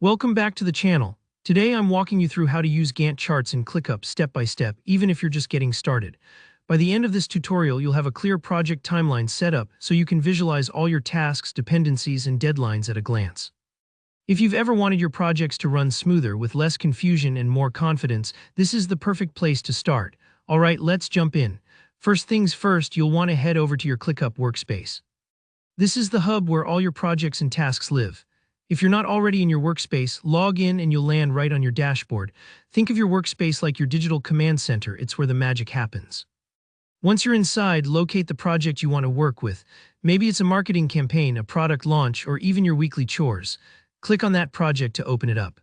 Welcome back to the channel. Today I'm walking you through how to use Gantt charts in Clickup step by step, even if you're just getting started. By the end of this tutorial, you'll have a clear project timeline set up so you can visualize all your tasks, dependencies, and deadlines at a glance. If you've ever wanted your projects to run smoother with less confusion and more confidence, this is the perfect place to start. Alright, let's jump in. First things first, you'll want to head over to your Clickup workspace. This is the hub where all your projects and tasks live. If you're not already in your workspace, log in and you'll land right on your dashboard. Think of your workspace like your digital command center. It's where the magic happens. Once you're inside, locate the project you want to work with. Maybe it's a marketing campaign, a product launch, or even your weekly chores. Click on that project to open it up.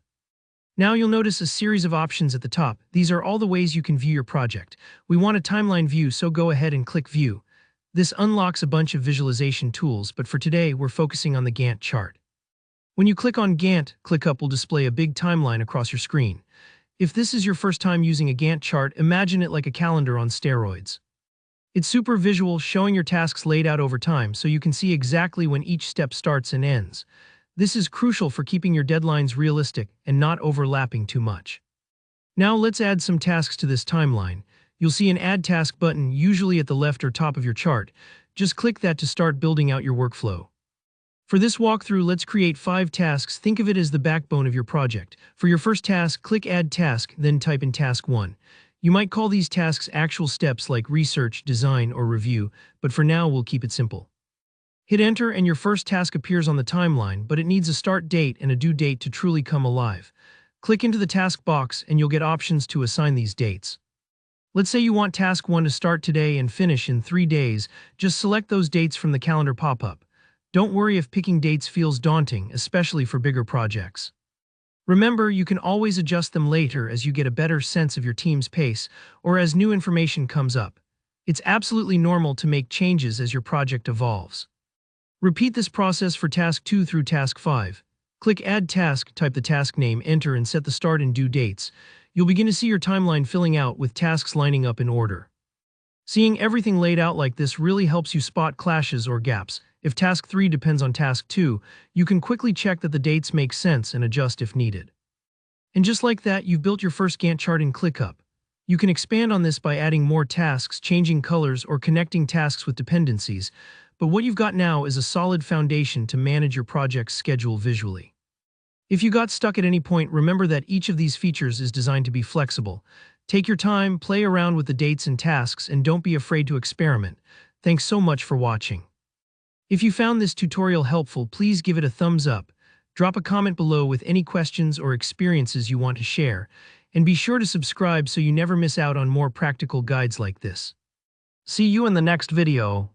Now you'll notice a series of options at the top. These are all the ways you can view your project. We want a timeline view, so go ahead and click View. This unlocks a bunch of visualization tools, but for today, we're focusing on the Gantt chart. When you click on Gantt, Clickup will display a big timeline across your screen. If this is your first time using a Gantt chart, imagine it like a calendar on steroids. It's super visual, showing your tasks laid out over time so you can see exactly when each step starts and ends. This is crucial for keeping your deadlines realistic and not overlapping too much. Now let's add some tasks to this timeline. You'll see an Add Task button, usually at the left or top of your chart. Just click that to start building out your workflow. For this walkthrough, let's create 5 tasks. Think of it as the backbone of your project. For your first task, click Add Task, then type in Task 1. You might call these tasks actual steps like research, design, or review, but for now we'll keep it simple. Hit Enter and your first task appears on the timeline, but it needs a start date and a due date to truly come alive. Click into the task box and you'll get options to assign these dates. Let's say you want Task 1 to start today and finish in 3 days. Just select those dates from the calendar pop-up. Don't worry if picking dates feels daunting, especially for bigger projects. Remember, you can always adjust them later as you get a better sense of your team's pace or as new information comes up. It's absolutely normal to make changes as your project evolves. Repeat this process for Task 2 through Task 5. Click Add Task, type the task name, enter, and set the start and due dates. You'll begin to see your timeline filling out with tasks lining up in order. Seeing everything laid out like this really helps you spot clashes or gaps. If Task 3 depends on Task 2, you can quickly check that the dates make sense and adjust if needed. And just like that, you've built your first Gantt chart in Clickup. You can expand on this by adding more tasks, changing colors, or connecting tasks with dependencies, but what you've got now is a solid foundation to manage your project's schedule visually. If you got stuck at any point, remember that each of these features is designed to be flexible. Take your time, play around with the dates and tasks, and don't be afraid to experiment. Thanks so much for watching. If you found this tutorial helpful, please give it a thumbs up. Drop a comment below with any questions or experiences you want to share, and be sure to subscribe so you never miss out on more practical guides like this. See you in the next video.